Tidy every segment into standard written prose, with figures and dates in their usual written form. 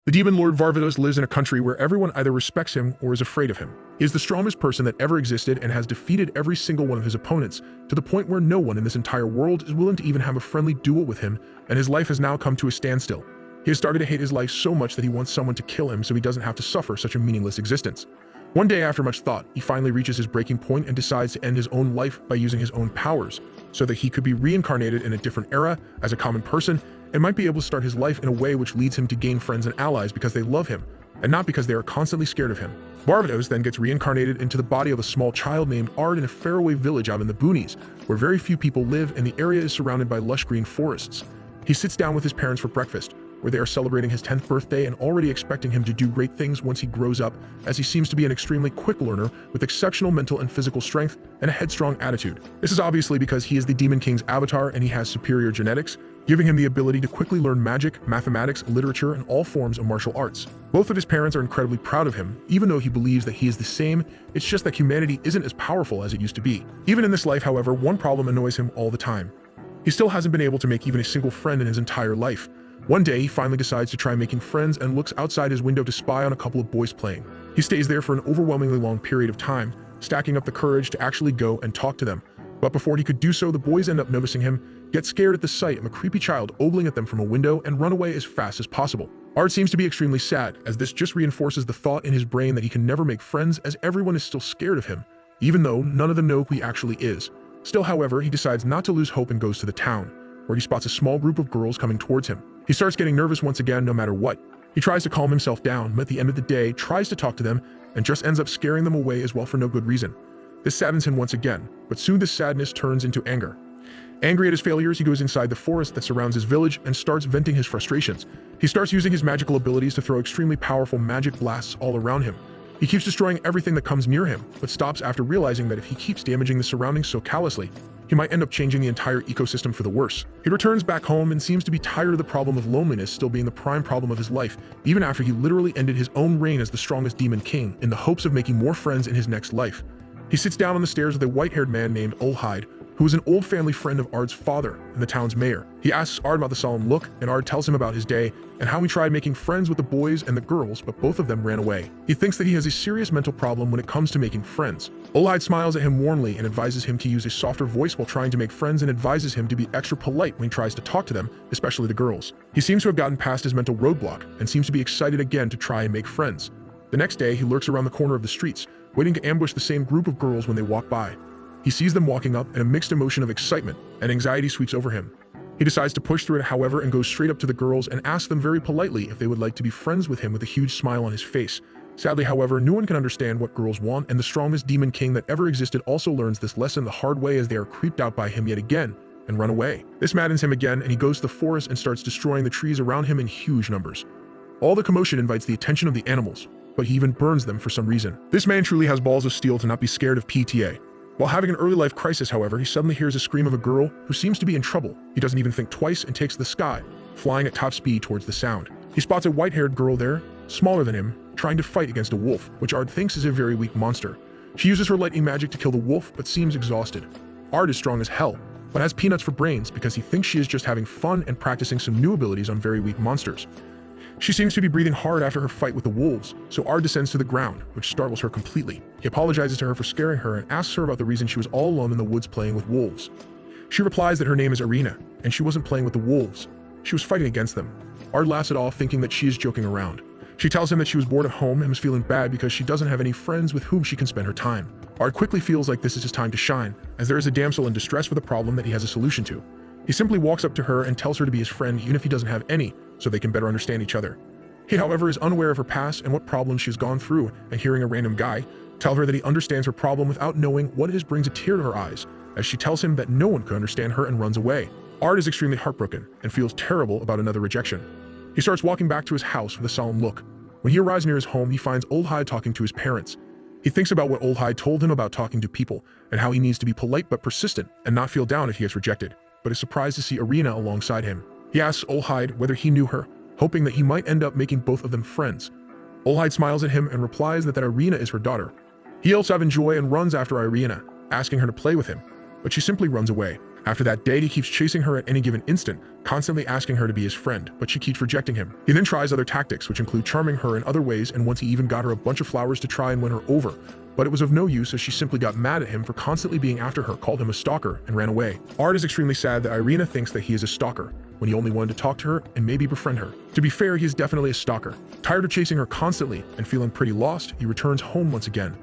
The Demon Lord Varvatos lives in a country where everyone either respects him or is afraid of him. He is the strongest person that ever existed and has defeated every single one of his opponents, to the point where no one in this entire world is willing to even have a friendly duel with him, and his life has now come to a standstill. He has started to hate his life so much that he wants someone to kill him so he doesn't have to suffer such a meaningless existence. One day, after much thought, he finally reaches his breaking point and decides to end his own life by using his own powers, so that he could be reincarnated in a different era as a common person and might be able to start his life in a way which leads him to gain friends and allies because they love him, and not because they are constantly scared of him. Varvatos then gets reincarnated into the body of a small child named Ard in a faraway village out in the boonies, where very few people live and the area is surrounded by lush green forests. He sits down with his parents for breakfast, where they are celebrating his 10th birthday and already expecting him to do great things once he grows up, as he seems to be an extremely quick learner with exceptional mental and physical strength and a headstrong attitude. This is obviously because he is the Demon King's avatar and he has superior genetics, giving him the ability to quickly learn magic, mathematics, literature, and all forms of martial arts. Both of his parents are incredibly proud of him, even though he believes that he is the same. It's just that humanity isn't as powerful as it used to be. Even in this life, however, one problem annoys him all the time. He still hasn't been able to make even a single friend in his entire life. One day, he finally decides to try making friends and looks outside his window to spy on a couple of boys playing. He stays there for an overwhelmingly long period of time, stacking up the courage to actually go and talk to them. But before he could do so, the boys end up noticing him, get scared at the sight of a creepy child ogling at them from a window, and run away as fast as possible. Ard seems to be extremely sad, as this just reinforces the thought in his brain that he can never make friends as everyone is still scared of him, even though none of them know who he actually is. Still, however, he decides not to lose hope and goes to the town, where he spots a small group of girls coming towards him. He starts getting nervous once again no matter what. He tries to calm himself down, but at the end of the day, tries to talk to them and just ends up scaring them away as well for no good reason. This saddens him once again, but soon this sadness turns into anger. Angry at his failures, he goes inside the forest that surrounds his village and starts venting his frustrations. He starts using his magical abilities to throw extremely powerful magic blasts all around him. He keeps destroying everything that comes near him, but stops after realizing that if he keeps damaging the surroundings so callously, he might end up changing the entire ecosystem for the worse. He returns back home and seems to be tired of the problem of loneliness still being the prime problem of his life, even after he literally ended his own reign as the strongest Demon King in the hopes of making more friends in his next life. He sits down on the stairs with a white-haired man named Olhide, who is an old family friend of Ard's father and the town's mayor. He asks Ard about the solemn look, and Ard tells him about his day and how he tried making friends with the boys and the girls, but both of them ran away. He thinks that he has a serious mental problem when it comes to making friends. Olhide smiles at him warmly and advises him to use a softer voice while trying to make friends, and advises him to be extra polite when he tries to talk to them, especially the girls. He seems to have gotten past his mental roadblock and seems to be excited again to try and make friends. The next day, he lurks around the corner of the streets, waiting to ambush the same group of girls when they walk by. He sees them walking up, and a mixed emotion of excitement and anxiety sweeps over him. He decides to push through it, however, and goes straight up to the girls and asks them very politely if they would like to be friends with him with a huge smile on his face. Sadly, however, no one can understand what girls want, and the strongest Demon King that ever existed also learns this lesson the hard way as they are creeped out by him yet again and run away. This maddens him again, and he goes to the forest and starts destroying the trees around him in huge numbers. All the commotion invites the attention of the animals, but he even burns them for some reason. This man truly has balls of steel to not be scared of PTA. While having an early life crisis, however, he suddenly hears a scream of a girl who seems to be in trouble. He doesn't even think twice and takes to the sky, flying at top speed towards the sound. He spots a white-haired girl there, smaller than him, trying to fight against a wolf, which Ard thinks is a very weak monster. She uses her lightning magic to kill the wolf, but seems exhausted. Ard is strong as hell, but has peanuts for brains because he thinks she is just having fun and practicing some new abilities on very weak monsters. She seems to be breathing hard after her fight with the wolves, so Ard descends to the ground, which startles her completely. He apologizes to her for scaring her and asks her about the reason she was all alone in the woods playing with wolves. She replies that her name is Arena, and she wasn't playing with the wolves. She was fighting against them. Ard laughs it off, thinking that she is joking around. She tells him that she was bored at home and was feeling bad because she doesn't have any friends with whom she can spend her time. Ard quickly feels like this is his time to shine, as there is a damsel in distress with a problem that he has a solution to. He simply walks up to her and tells her to be his friend even if he doesn't have any, so they can better understand each other. He, however, is unaware of her past and what problems she's gone through, and hearing a random guy tell her that he understands her problem without knowing what it is brings a tear to her eyes, as she tells him that no one could understand her and runs away. Ard is extremely heartbroken and feels terrible about another rejection. He starts walking back to his house with a solemn look. When he arrives near his home, he finds Olhide talking to his parents. He thinks about what Olhide told him about talking to people, and how he needs to be polite but persistent and not feel down if he gets rejected, but is surprised to see Arena alongside him. He asks Olhide whether he knew her, hoping that he might end up making both of them friends. Olhide smiles at him and replies that Irina is her daughter. He yells out in joy and runs after Irina, asking her to play with him, but she simply runs away. After that day, he keeps chasing her at any given instant, constantly asking her to be his friend, but she keeps rejecting him. He then tries other tactics, which include charming her in other ways, and once he even got her a bunch of flowers to try and win her over. But it was of no use, as she simply got mad at him for constantly being after her, called him a stalker, and ran away. Ard is extremely sad that Irina thinks that he is a stalker, when he only wanted to talk to her and maybe befriend her. To be fair, he is definitely a stalker. Tired of chasing her constantly and feeling pretty lost, he returns home once again.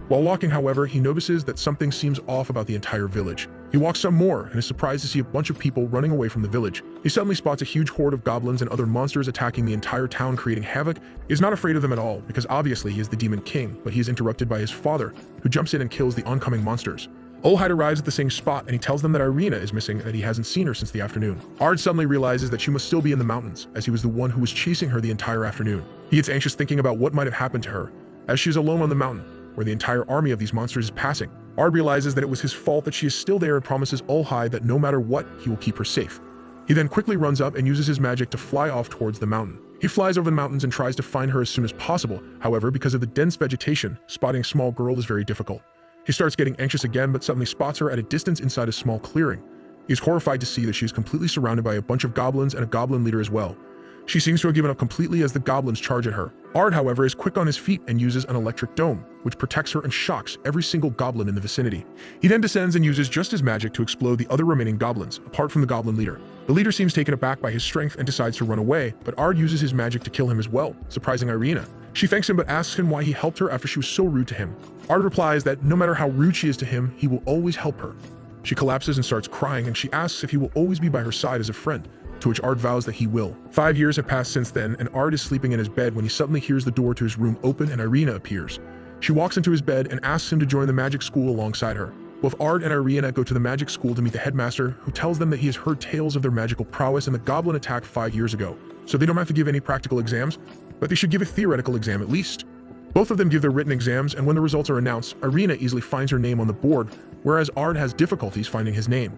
While walking, however, he notices that something seems off about the entire village. He walks some more and is surprised to see a bunch of people running away from the village. He suddenly spots a huge horde of goblins and other monsters attacking the entire town, creating havoc. He is not afraid of them at all, because obviously he is the Demon King, but he is interrupted by his father, who jumps in and kills the oncoming monsters. Olhide arrives at the same spot and he tells them that Irina is missing and that he hasn't seen her since the afternoon. Ard suddenly realizes that she must still be in the mountains, as he was the one who was chasing her the entire afternoon. He gets anxious thinking about what might have happened to her, as she is alone on the mountain, where the entire army of these monsters is passing. Ard realizes that it was his fault that she is still there and promises Olhide that no matter what, he will keep her safe. He then quickly runs up and uses his magic to fly off towards the mountain. He flies over the mountains and tries to find her as soon as possible. However, because of the dense vegetation, spotting a small girl is very difficult. He starts getting anxious again, but suddenly spots her at a distance inside a small clearing. He is horrified to see that she is completely surrounded by a bunch of goblins and a goblin leader as well. She seems to have given up completely as the goblins charge at her. Ard, however, is quick on his feet and uses an electric dome, which protects her and shocks every single goblin in the vicinity. He then descends and uses just his magic to explode the other remaining goblins, apart from the goblin leader. The leader seems taken aback by his strength and decides to run away, but Ard uses his magic to kill him as well, surprising Irina. She thanks him but asks him why he helped her after she was so rude to him. Ard replies that no matter how rude she is to him, he will always help her. She collapses and starts crying, and she asks if he will always be by her side as a friend, to which Ard vows that he will. 5 years have passed since then, and Ard is sleeping in his bed when he suddenly hears the door to his room open and Irina appears. She walks into his bed and asks him to join the magic school alongside her. Both Ard and Irina go to the magic school to meet the headmaster, who tells them that he has heard tales of their magical prowess and the goblin attack 5 years ago, so they don't have to give any practical exams, but they should give a theoretical exam at least. Both of them give their written exams, and when the results are announced, Irina easily finds her name on the board, whereas Ard has difficulties finding his name.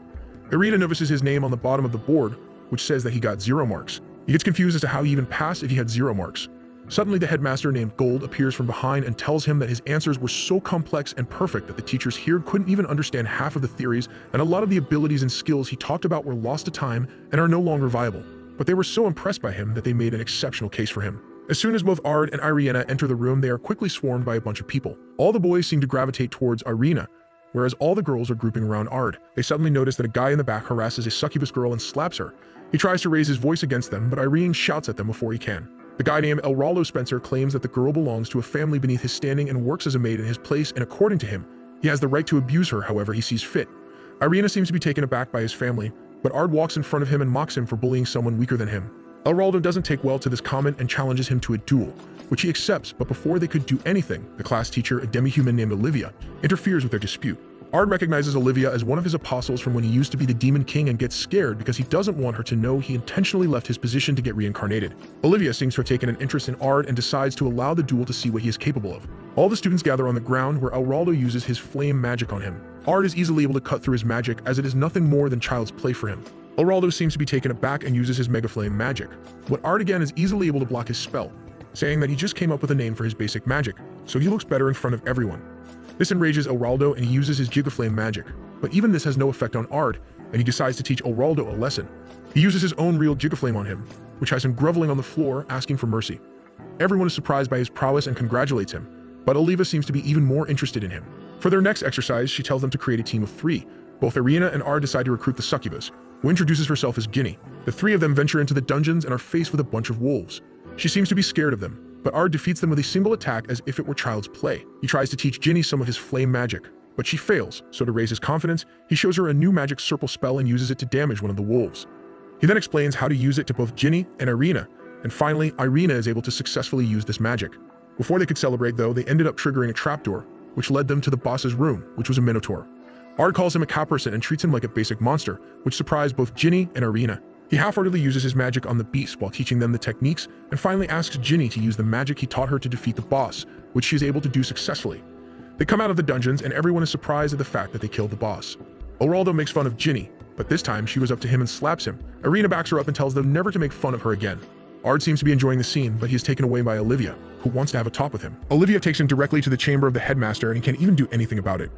Irina notices his name on the bottom of the board, which says that he got 0 marks. He gets confused as to how he even passed if he had 0 marks. Suddenly, the headmaster named Gold appears from behind and tells him that his answers were so complex and perfect that the teachers here couldn't even understand half of the theories, and a lot of the abilities and skills he talked about were lost to time and are no longer viable. But they were so impressed by him that they made an exceptional case for him. As soon as both Ard and Irina enter the room, they are quickly swarmed by a bunch of people. All the boys seem to gravitate towards Irina, whereas all the girls are grouping around Ard. They suddenly notice that a guy in the back harasses a succubus girl and slaps her. He tries to raise his voice against them, but Irene shouts at them before he can. The guy named Elraldo Spencer claims that the girl belongs to a family beneath his standing and works as a maid in his place, and according to him, he has the right to abuse her however he sees fit. Irina seems to be taken aback by his family, but Ard walks in front of him and mocks him for bullying someone weaker than him. Elraldo doesn't take well to this comment and challenges him to a duel, which he accepts, but before they could do anything, the class teacher, a demi-human named Olivia, interferes with their dispute. Ard recognizes Olivia as one of his apostles from when he used to be the Demon King and gets scared because he doesn't want her to know he intentionally left his position to get reincarnated. Olivia seems to have taken an interest in Ard and decides to allow the duel to see what he is capable of. All the students gather on the ground where Elraldo uses his flame magic on him. Ard is easily able to cut through his magic as it is nothing more than child's play for him. Elraldo seems to be taken aback and uses his Mega Flame magic, but Ard again is easily able to block his spell, saying that he just came up with a name for his basic magic, so he looks better in front of everyone. This enrages Elraldo and he uses his Gigaflame magic, but even this has no effect on Ard, and he decides to teach Elraldo a lesson. He uses his own real Gigaflame on him, which has him groveling on the floor asking for mercy. Everyone is surprised by his prowess and congratulates him, but Oliva seems to be even more interested in him. For their next exercise, she tells them to create a team of 3. Both Irina and Ard decide to recruit the succubus, who introduces herself as Ginny. The 3 of them venture into the dungeons and are faced with a bunch of wolves. She seems to be scared of them, but Ard defeats them with a single attack as if it were child's play. He tries to teach Ginny some of his flame magic, but she fails, so to raise his confidence, he shows her a new magic circle spell and uses it to damage one of the wolves. He then explains how to use it to both Ginny and Irina, and finally, Irina is able to successfully use this magic. Before they could celebrate though, they ended up triggering a trapdoor, which led them to the boss's room, which was a minotaur. Ard calls him a cow person and treats him like a basic monster, which surprised both Ginny and Irina. He half-heartedly uses his magic on the beast while teaching them the techniques, and finally asks Ginny to use the magic he taught her to defeat the boss, which she is able to do successfully. They come out of the dungeons and everyone is surprised at the fact that they killed the boss. Elraldo makes fun of Ginny, but this time she was up to him and slaps him. Irina backs her up and tells them never to make fun of her again. Ard seems to be enjoying the scene, but he is taken away by Olivia, who wants to have a talk with him. Olivia takes him directly to the chamber of the headmaster and he can't even do anything about it.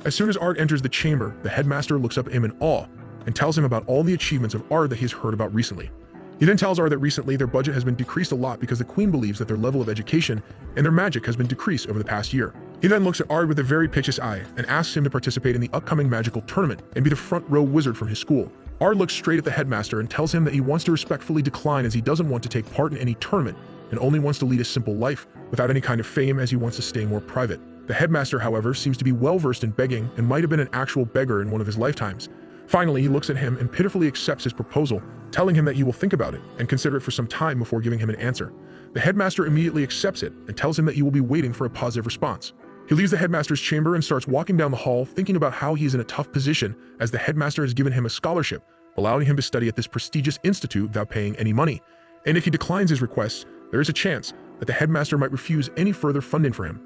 As soon as Ard enters the chamber, the headmaster looks up at him in awe, and tells him about all the achievements of Ard that he has heard about recently. He then tells Ard that recently their budget has been decreased a lot because the Queen believes that their level of education and their magic has been decreased over the past year. He then looks at Ard with a very piteous eye and asks him to participate in the upcoming magical tournament and be the front row wizard from his school. Ard looks straight at the headmaster and tells him that he wants to respectfully decline as he doesn't want to take part in any tournament and only wants to lead a simple life without any kind of fame as he wants to stay more private. The headmaster, however, seems to be well versed in begging and might have been an actual beggar in one of his lifetimes. Finally, he looks at him and pitifully accepts his proposal, telling him that he will think about it and consider it for some time before giving him an answer. The headmaster immediately accepts it and tells him that he will be waiting for a positive response. He leaves the headmaster's chamber and starts walking down the hall, thinking about how he is in a tough position as the headmaster has given him a scholarship, allowing him to study at this prestigious institute without paying any money. And if he declines his request, there is a chance that the headmaster might refuse any further funding for him.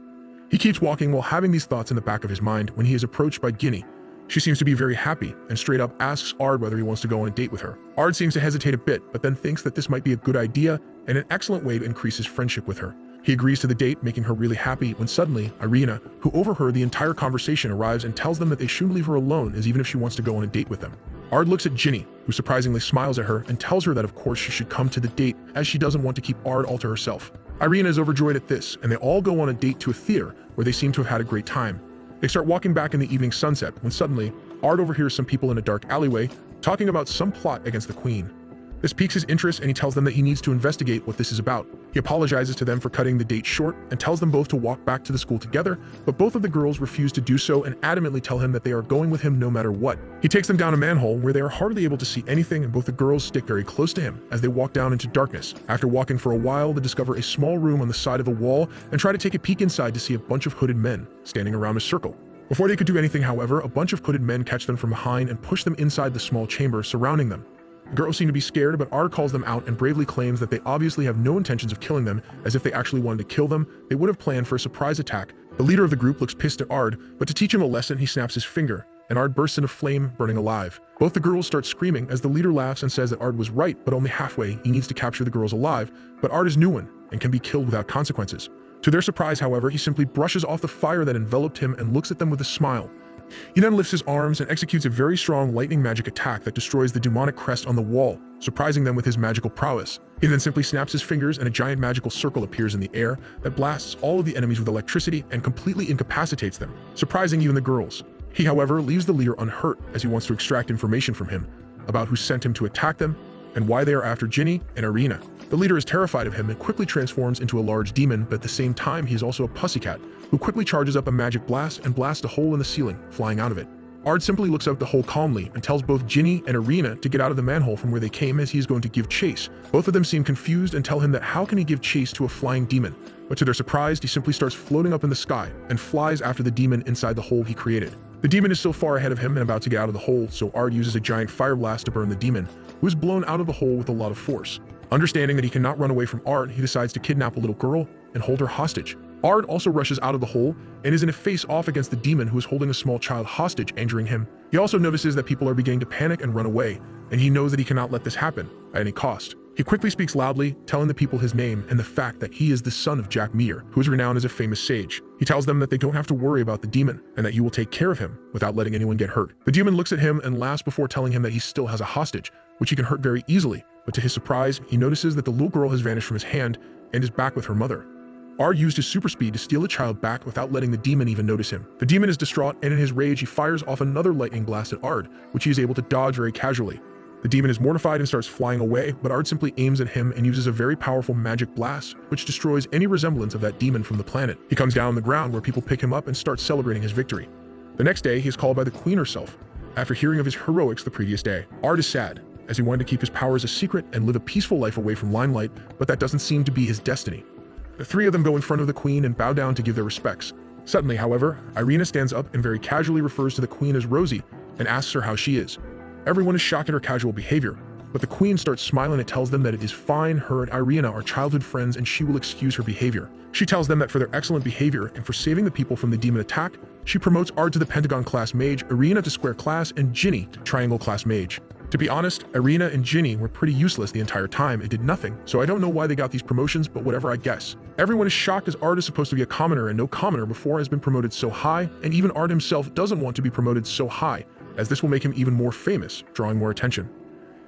He keeps walking while having these thoughts in the back of his mind when he is approached by Ginny. She seems to be very happy and straight up asks Ard whether he wants to go on a date with her. Ard seems to hesitate a bit, but then thinks that this might be a good idea and an excellent way to increase his friendship with her. He agrees to the date, making her really happy when suddenly Irina, who overheard the entire conversation, arrives and tells them that they shouldn't leave her alone as even if she wants to go on a date with them. Ard looks at Ginny, who surprisingly smiles at her and tells her that of course she should come to the date as she doesn't want to keep Ard all to herself. Irina is overjoyed at this and they all go on a date to a theater where they seem to have had a great time. They start walking back in the evening sunset when suddenly Ard overhears some people in a dark alleyway talking about some plot against the Queen. This piques his interest and he tells them that he needs to investigate what this is about. He apologizes to them for cutting the date short and tells them both to walk back to the school together, but both of the girls refuse to do so and adamantly tell him that they are going with him no matter what. He takes them down a manhole where they are hardly able to see anything and both the girls stick very close to him as they walk down into darkness. After walking for a while, they discover a small room on the side of the wall and try to take a peek inside to see a bunch of hooded men standing around a circle. Before they could do anything, however, a bunch of hooded men catch them from behind and push them inside the small chamber surrounding them. The girls seem to be scared, but Ard calls them out and bravely claims that they obviously have no intentions of killing them, as if they actually wanted to kill them, they would have planned for a surprise attack. The leader of the group looks pissed at Ard, but to teach him a lesson, he snaps his finger, and Ard bursts into flame, burning alive. Both the girls start screaming as the leader laughs and says that Ard was right, but only halfway. He needs to capture the girls alive, but Ard is new one and can be killed without consequences. To their surprise, however, he simply brushes off the fire that enveloped him and looks at them with a smile. He then lifts his arms and executes a very strong lightning magic attack that destroys the demonic crest on the wall, surprising them with his magical prowess. He then simply snaps his fingers and a giant magical circle appears in the air that blasts all of the enemies with electricity and completely incapacitates them, surprising even the girls. He, however, leaves the leader unhurt as he wants to extract information from him about who sent him to attack them and why they are after Ginny and Irina. The leader is terrified of him and quickly transforms into a large demon, but at the same time he is also a pussycat, who quickly charges up a magic blast and blasts a hole in the ceiling, flying out of it. Ard simply looks out the hole calmly and tells both Ginny and Irina to get out of the manhole from where they came as he is going to give chase. Both of them seem confused and tell him that how can he give chase to a flying demon, but to their surprise he simply starts floating up in the sky and flies after the demon inside the hole he created. The demon is still far ahead of him and about to get out of the hole, so Ard uses a giant fire blast to burn the demon, who is blown out of the hole with a lot of force. Understanding that he cannot run away from Ard, he decides to kidnap a little girl and hold her hostage. Ard also rushes out of the hole and is in a face-off against the demon who is holding a small child hostage, injuring him. He also notices that people are beginning to panic and run away, and he knows that he cannot let this happen at any cost. He quickly speaks loudly, telling the people his name and the fact that he is the son of Jack Meir, who is renowned as a famous sage. He tells them that they don't have to worry about the demon and that he will take care of him without letting anyone get hurt. The demon looks at him and laughs before telling him that he still has a hostage, which he can hurt very easily, but to his surprise, he notices that the little girl has vanished from his hand and is back with her mother. Ard used his super speed to steal the child back without letting the demon even notice him. The demon is distraught, and in his rage he fires off another lightning blast at Ard, which he is able to dodge very casually. The demon is mortified and starts flying away, but Ard simply aims at him and uses a very powerful magic blast, which destroys any resemblance of that demon from the planet. He comes down on the ground where people pick him up and start celebrating his victory. The next day, he is called by the Queen herself, after hearing of his heroics the previous day. Ard is sad, as he wanted to keep his powers a secret and live a peaceful life away from limelight, but that doesn't seem to be his destiny. The three of them go in front of the Queen and bow down to give their respects. Suddenly, however, Irina stands up and very casually refers to the Queen as Rosie and asks her how she is. Everyone is shocked at her casual behavior, but the Queen starts smiling and tells them that it is fine, her and Irina are childhood friends and she will excuse her behavior. She tells them that for their excellent behavior and for saving the people from the demon attack, she promotes Ard to the Pentagon class mage, Irina to square class, and Ginny to triangle class mage. To be honest, Irina and Ginny were pretty useless the entire time and did nothing, so I don't know why they got these promotions, but whatever, I guess. Everyone is shocked as Ard is supposed to be a commoner and no commoner before has been promoted so high, and even Ard himself doesn't want to be promoted so high, as this will make him even more famous, drawing more attention.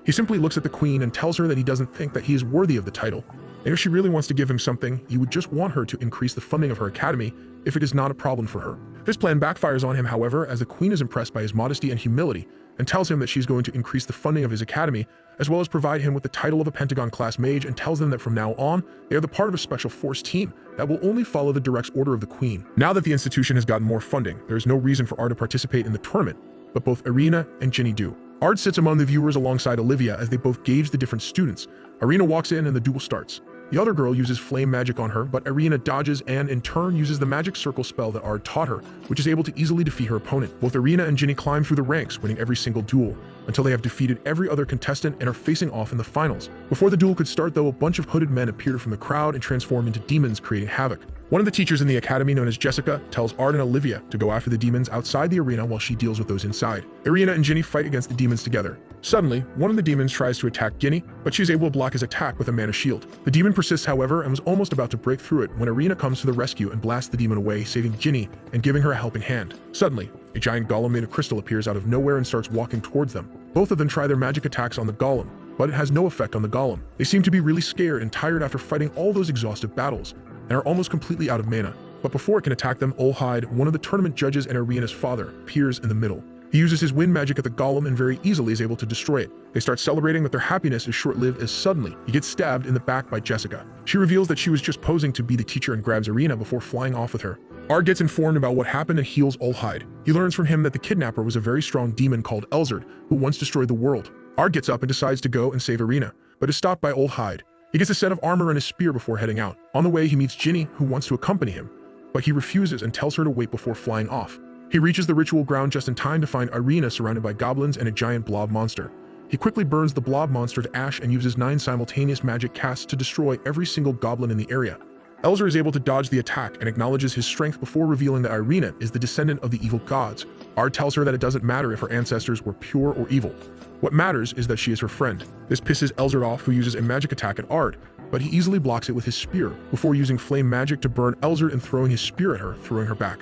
He simply looks at the queen and tells her that he doesn't think that he is worthy of the title, and if she really wants to give him something, he would just want her to increase the funding of her academy if it is not a problem for her. This plan backfires on him, however, as the queen is impressed by his modesty and humility and tells him that she's going to increase the funding of his academy, as well as provide him with the title of a Pentagon-class mage, and tells them that from now on, they are the part of a special force team that will only follow the direct order of the queen. Now that the institution has gotten more funding, there is no reason for Ard to participate in the tournament, but both Irina and Ginny do. Ard sits among the viewers alongside Olivia as they both gauge the different students. Irina walks in and the duel starts. The other girl uses flame magic on her, but Irina dodges and, in turn, uses the magic circle spell that Ard taught her, which is able to easily defeat her opponent. Both Irina and Ginny climb through the ranks, winning every single duel, until they have defeated every other contestant and are facing off in the finals. Before the duel could start, though, a bunch of hooded men appeared from the crowd and transformed into demons, creating havoc. One of the teachers in the academy, known as Jessica, tells Ard and Olivia to go after the demons outside the arena while she deals with those inside. Irina and Ginny fight against the demons together. Suddenly, one of the demons tries to attack Ginny, but she is able to block his attack with a mana shield. The demon persists, however, and was almost about to break through it when Irina comes to the rescue and blasts the demon away, saving Ginny and giving her a helping hand. Suddenly, a giant golem made of crystal appears out of nowhere and starts walking towards them. Both of them try their magic attacks on the golem, but it has no effect on the golem. They seem to be really scared and tired after fighting all those exhaustive battles, and are almost completely out of mana. But before it can attack them, Olhide, one of the tournament judges and Irina's father, appears in the middle. He uses his wind magic at the golem and very easily is able to destroy it. They start celebrating, but their happiness is short-lived as suddenly he gets stabbed in the back by Jessica. She reveals that she was just posing to be the teacher and grabs Irina before flying off with her. Ard gets informed about what happened and heals Olhide. He learns from him that the kidnapper was a very strong demon called Elzard, who once destroyed the world. Ard gets up and decides to go and save Irina, but is stopped by Olhide. He gets a set of armor and a spear before heading out. On the way, he meets Ginny, who wants to accompany him, but he refuses and tells her to wait before flying off. He reaches the ritual ground just in time to find Irina surrounded by goblins and a giant blob monster. He quickly burns the blob monster to ash and uses 9 simultaneous magic casts to destroy every single goblin in the area. Elzar is able to dodge the attack and acknowledges his strength before revealing that Irina is the descendant of the evil gods. Ard tells her that it doesn't matter if her ancestors were pure or evil. What matters is that she is her friend. This pisses Elzar off, who uses a magic attack at Ard, but he easily blocks it with his spear before using flame magic to burn Elzar and throwing his spear at her, throwing her back.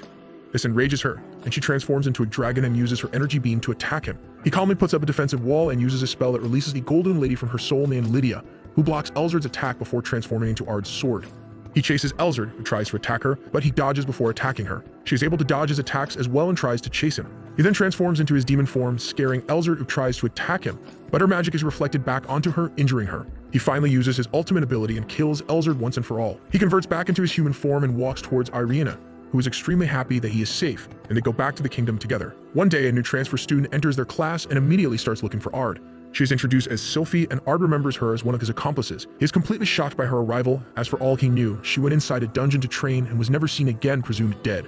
This enrages her, and she transforms into a dragon and uses her energy beam to attack him. He calmly puts up a defensive wall and uses a spell that releases the golden lady from her soul named Lydia, who blocks Elzard's attack before transforming into Ard's sword. He chases Elzard, who tries to attack her, but he dodges before attacking her. She is able to dodge his attacks as well and tries to chase him. He then transforms into his demon form, scaring Elzard, who tries to attack him, but her magic is reflected back onto her, injuring her. He finally uses his ultimate ability and kills Elzard once and for all. He converts back into his human form and walks towards Irina, who is extremely happy that he is safe, and they go back to the kingdom together. One day, a new transfer student enters their class and immediately starts looking for Ard. She is introduced as Sylphie, and Ard remembers her as one of his accomplices. He is completely shocked by her arrival, as for all he knew, she went inside a dungeon to train and was never seen again, presumed dead.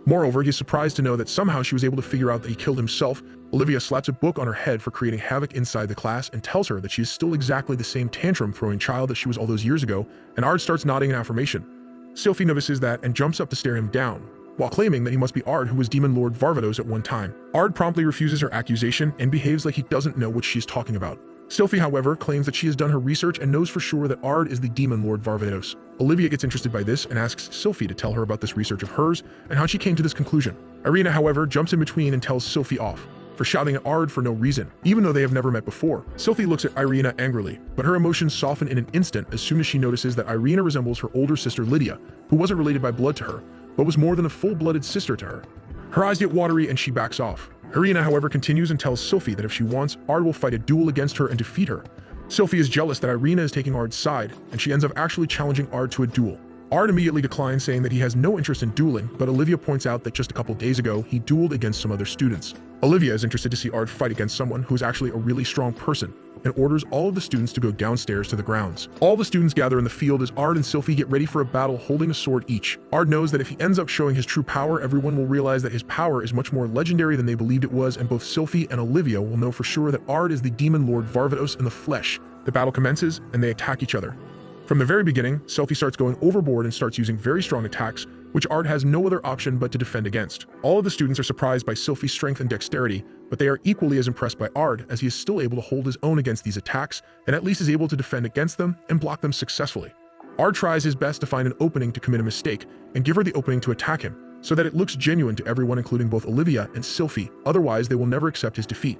Moreover, he is surprised to know that somehow she was able to figure out that he killed himself. Olivia slaps a book on her head for creating havoc inside the class and tells her that she is still exactly the same tantrum-throwing child that she was all those years ago, and Ard starts nodding in affirmation. Sylphie notices that and jumps up to stare him down, while claiming that he must be Ard, who was Demon Lord Varvatos at one time. Ard promptly refuses her accusation and behaves like he doesn't know what she's talking about. Sylphie, however, claims that she has done her research and knows for sure that Ard is the Demon Lord Varvatos. Olivia gets interested by this and asks Sylphie to tell her about this research of hers and how she came to this conclusion. Irina, however, jumps in between and tells Sylphie off for shouting at Ard for no reason, even though they have never met before. Sylphie looks at Irina angrily, but her emotions soften in an instant as soon as she notices that Irina resembles her older sister Lydia, who wasn't related by blood to her, but was more than a full-blooded sister to her. Her eyes get watery and she backs off. Irina, however, continues and tells Sylphie that if she wants, Ard will fight a duel against her and defeat her. Sylphie is jealous that Irina is taking Ard's side, and she ends up actually challenging Ard to a duel. Ard immediately declines, saying that he has no interest in dueling, but Olivia points out that just a couple days ago, he dueled against some other students. Olivia is interested to see Ard fight against someone who is actually a really strong person, and orders all of the students to go downstairs to the grounds. All the students gather in the field as Ard and Sylphie get ready for a battle holding a sword each. Ard knows that if he ends up showing his true power, everyone will realize that his power is much more legendary than they believed it was, and both Sylphie and Olivia will know for sure that Ard is the Demon Lord Varvatos in the flesh. The battle commences, and they attack each other. From the very beginning, Sylphie starts going overboard and starts using very strong attacks, which Ard has no other option but to defend against. All of the students are surprised by Sylphie's strength and dexterity, but they are equally as impressed by Ard, as he is still able to hold his own against these attacks, and at least is able to defend against them and block them successfully. Ard tries his best to find an opening to commit a mistake and give her the opening to attack him, so that it looks genuine to everyone, including both Olivia and Sylphie. Otherwise, they will never accept his defeat.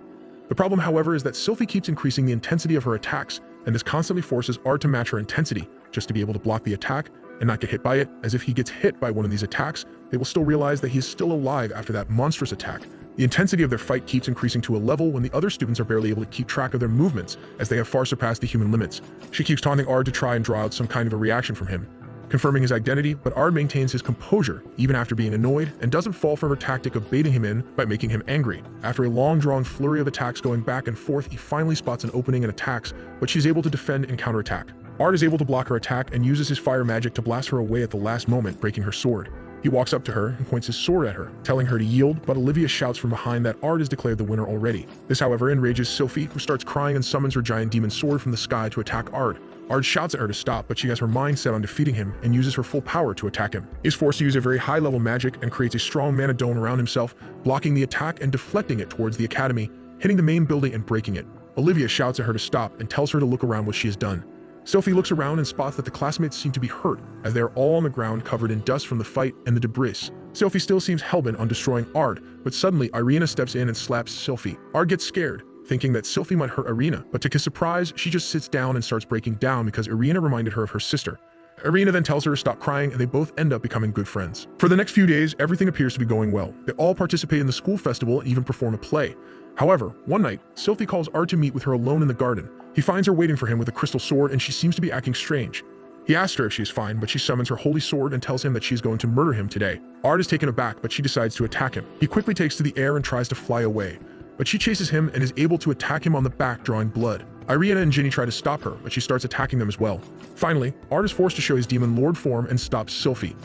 The problem, however, is that Sylphie keeps increasing the intensity of her attacks, and this constantly forces Ard to match her intensity, just to be able to block the attack and not get hit by it, as if he gets hit by one of these attacks, they will still realize that he is still alive after that monstrous attack. The intensity of their fight keeps increasing to a level when the other students are barely able to keep track of their movements, as they have far surpassed the human limits. She keeps taunting Ard to try and draw out some kind of a reaction from him, confirming his identity, but Ard maintains his composure, even after being annoyed, and doesn't fall for her tactic of baiting him in by making him angry. After a long-drawn flurry of attacks going back and forth, he finally spots an opening and attacks, but she's able to defend and counterattack. Ard is able to block her attack and uses his fire magic to blast her away at the last moment, breaking her sword. He walks up to her and points his sword at her, telling her to yield, but Olivia shouts from behind that Ard has declared the winner already. This, however, enrages Sylphie, who starts crying and summons her giant demon sword from the sky to attack Ard. Ard shouts at her to stop, but she has her mind set on defeating him and uses her full power to attack him. He is forced to use a very high-level magic and creates a strong mana dome around himself, blocking the attack and deflecting it towards the academy, hitting the main building and breaking it. Olivia shouts at her to stop and tells her to look around what she has done. Sylphie looks around and spots that the classmates seem to be hurt, as they are all on the ground covered in dust from the fight and the debris. Sylphie still seems hellbent on destroying Ard, but suddenly Irina steps in and slaps Sylphie. Ard gets scared, thinking that Sylphie might hurt Irina, but to his surprise, she just sits down and starts breaking down because Irina reminded her of her sister. Irina then tells her to stop crying, and they both end up becoming good friends. For the next few days, everything appears to be going well. They all participate in the school festival and even perform a play. However, one night, Sylphie calls Ard to meet with her alone in the garden. He finds her waiting for him with a crystal sword, and she seems to be acting strange. He asks her if she is fine, but she summons her holy sword and tells him that she is going to murder him today. Ard is taken aback, but she decides to attack him. He quickly takes to the air and tries to fly away, but she chases him and is able to attack him on the back, drawing blood. Irina and Ginny try to stop her, but she starts attacking them as well. Finally, Ard is forced to show his Demon Lord form and stops Sylphie.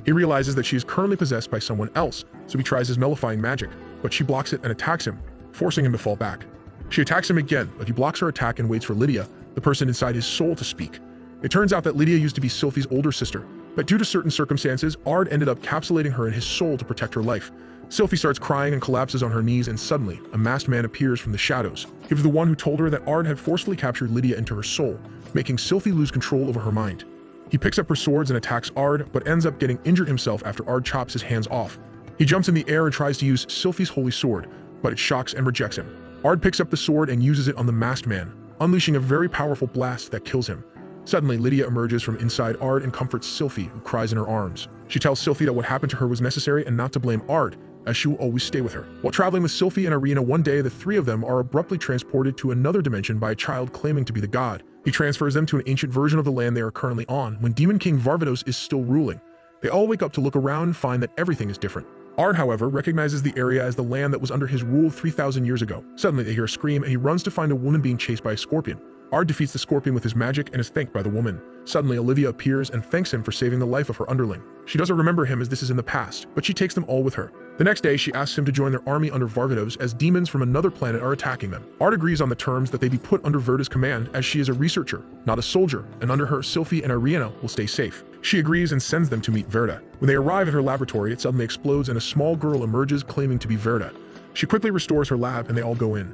He realizes that she is currently possessed by someone else, so he tries his nullifying magic, but she blocks it and attacks him, forcing him to fall back. She attacks him again, but he blocks her attack and waits for Lydia, the person inside his soul, to speak. It turns out that Lydia used to be Sylphie's older sister, but due to certain circumstances, Ard ended up capsulating her in his soul to protect her life. Sylphie starts crying and collapses on her knees, and suddenly, a masked man appears from the shadows. He was the one who told her that Ard had forcefully captured Lydia into her soul, making Sylphie lose control over her mind. He picks up her swords and attacks Ard, but ends up getting injured himself after Ard chops his hands off. He jumps in the air and tries to use Sylphie's holy sword, but it shocks and rejects him. Ard picks up the sword and uses it on the masked man, unleashing a very powerful blast that kills him. Suddenly, Lydia emerges from inside Ard and comforts Sylphie, who cries in her arms. She tells Sylphie that what happened to her was necessary and not to blame Ard, as she will always stay with her. While traveling with Sylphie and Irina one day, the three of them are abruptly transported to another dimension by a child claiming to be the god. He transfers them to an ancient version of the land they are currently on, when Demon King Varvatos is still ruling. They all wake up to look around and find that everything is different. Ard, however, recognizes the area as the land that was under his rule 3,000 years ago. Suddenly, they hear a scream, and he runs to find a woman being chased by a scorpion. Ard defeats the scorpion with his magic and is thanked by the woman. Suddenly, Olivia appears and thanks him for saving the life of her underling. She doesn't remember him as this is in the past, but she takes them all with her. The next day, she asks him to join their army under Varvatos, as demons from another planet are attacking them. Ard agrees on the terms that they be put under Verda's command, as she is a researcher, not a soldier, and under her, Sylphie and Irina will stay safe. She agrees and sends them to meet Verda. When they arrive at her laboratory, it suddenly explodes and a small girl emerges claiming to be Verda. She quickly restores her lab and they all go in.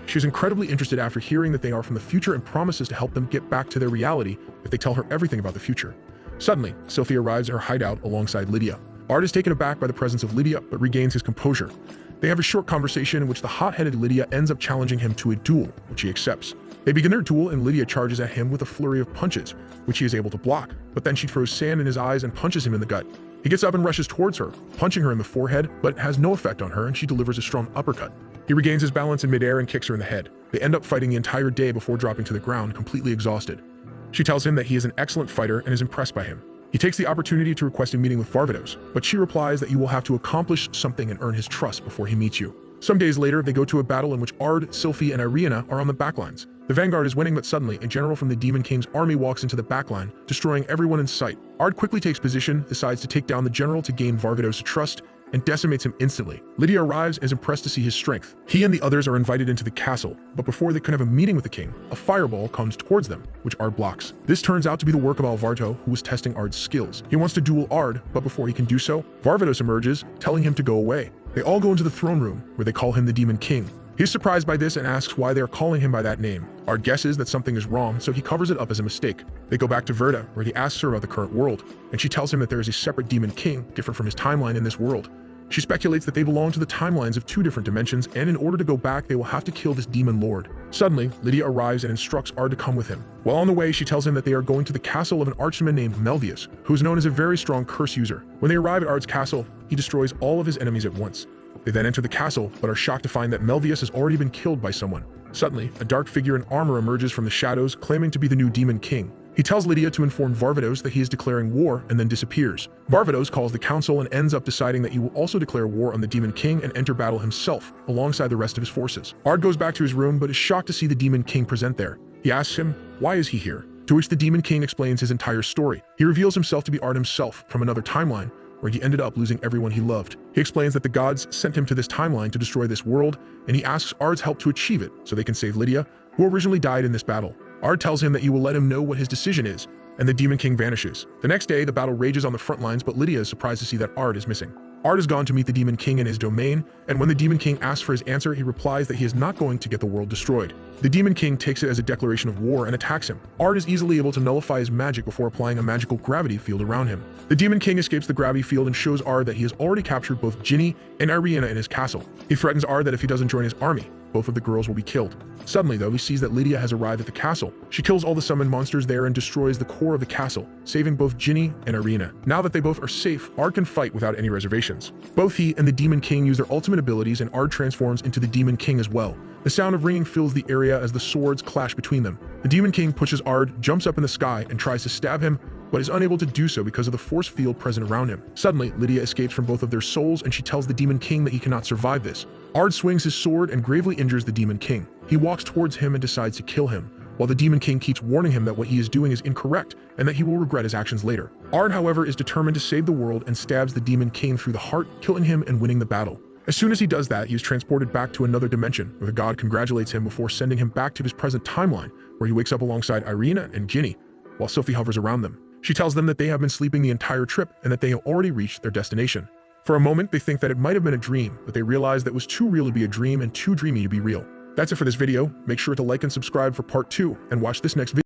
She is incredibly interested after hearing that they are from the future and promises to help them get back to their reality if they tell her everything about the future. Suddenly, Sylphie arrives at her hideout alongside Lydia. Ard is taken aback by the presence of Lydia, but regains his composure. They have a short conversation in which the hot-headed Lydia ends up challenging him to a duel, which he accepts. They begin their duel and Lydia charges at him with a flurry of punches, which he is able to block, but then she throws sand in his eyes and punches him in the gut. He gets up and rushes towards her, punching her in the forehead, but it has no effect on her and she delivers a strong uppercut. He regains his balance in midair and kicks her in the head. They end up fighting the entire day before dropping to the ground, completely exhausted. She tells him that he is an excellent fighter and is impressed by him. He takes the opportunity to request a meeting with Varvatos, but she replies that you will have to accomplish something and earn his trust before he meets you. Some days later, they go to a battle in which Ard, Sylphie, and Irina are on the backlines. The vanguard is winning, but suddenly, a general from the Demon King's army walks into the backline, destroying everyone in sight. Ard quickly takes position, decides to take down the general to gain Varvatos' trust, and decimates him instantly. Lydia arrives and is impressed to see his strength. He and the others are invited into the castle, but before they can have a meeting with the king, a fireball comes towards them, which Ard blocks. This turns out to be the work of Alvarto, who was testing Ard's skills. He wants to duel Ard, but before he can do so, Varvatos emerges, telling him to go away. They all go into the throne room, where they call him the Demon King. He's surprised by this and asks why they are calling him by that name. Ard guesses that something is wrong, so he covers it up as a mistake. They go back to Verda, where he asks her about the current world, and she tells him that there is a separate Demon King, different from his timeline in this world. She speculates that they belong to the timelines of two different dimensions, and in order to go back, they will have to kill this Demon Lord. Suddenly, Lydia arrives and instructs Ard to come with him. While on the way, she tells him that they are going to the castle of an archman named Melvius, who is known as a very strong curse user. When they arrive at Ard's castle, he destroys all of his enemies at once. They then enter the castle, but are shocked to find that Melvius has already been killed by someone. Suddenly, a dark figure in armor emerges from the shadows, claiming to be the new Demon King. He tells Lydia to inform Varvatos that he is declaring war and then disappears. Varvatos calls the council and ends up deciding that he will also declare war on the Demon King and enter battle himself, alongside the rest of his forces. Ard goes back to his room but is shocked to see the Demon King present there. He asks him, why is he here? To which the Demon King explains his entire story. He reveals himself to be Ard himself from another timeline, where he ended up losing everyone he loved. He explains that the gods sent him to this timeline to destroy this world, and he asks Ard's help to achieve it so they can save Lydia, who originally died in this battle. Ard tells him that he will let him know what his decision is, and the Demon King vanishes. The next day, the battle rages on the front lines, but Lydia is surprised to see that Ard is missing. Ard has gone to meet the Demon King in his domain, and when the Demon King asks for his answer, he replies that he is not going to get the world destroyed. The Demon King takes it as a declaration of war and attacks him. Ard is easily able to nullify his magic before applying a magical gravity field around him. The Demon King escapes the gravity field and shows Ard that he has already captured both Ginny and Irina in his castle. He threatens Ard that if he doesn't join his army, both of the girls will be killed. Suddenly, though, he sees that Lydia has arrived at the castle. She kills all the summoned monsters there and destroys the core of the castle, saving both Ginny and Irina. Now that they both are safe, Ard can fight without any reservations. Both he and the Demon King use their ultimate abilities, and Ard transforms into the Demon King as well. The sound of ringing fills the area as the swords clash between them. The Demon King pushes Ard, jumps up in the sky, and tries to stab him, but is unable to do so because of the force field present around him. Suddenly, Lydia escapes from both of their souls, and she tells the Demon King that he cannot survive this. Ard swings his sword and gravely injures the Demon King. He walks towards him and decides to kill him, while the Demon King keeps warning him that what he is doing is incorrect and that he will regret his actions later. Ard, however, is determined to save the world and stabs the Demon King through the heart, killing him and winning the battle. As soon as he does that, he is transported back to another dimension, where the god congratulates him before sending him back to his present timeline, where he wakes up alongside Irina and Ginny, while Sophie hovers around them. She tells them that they have been sleeping the entire trip and that they have already reached their destination. For a moment, they think that it might have been a dream, but they realize that it was too real to be a dream and too dreamy to be real. That's it for this video. Make sure to like and subscribe for part 2 and watch this next video.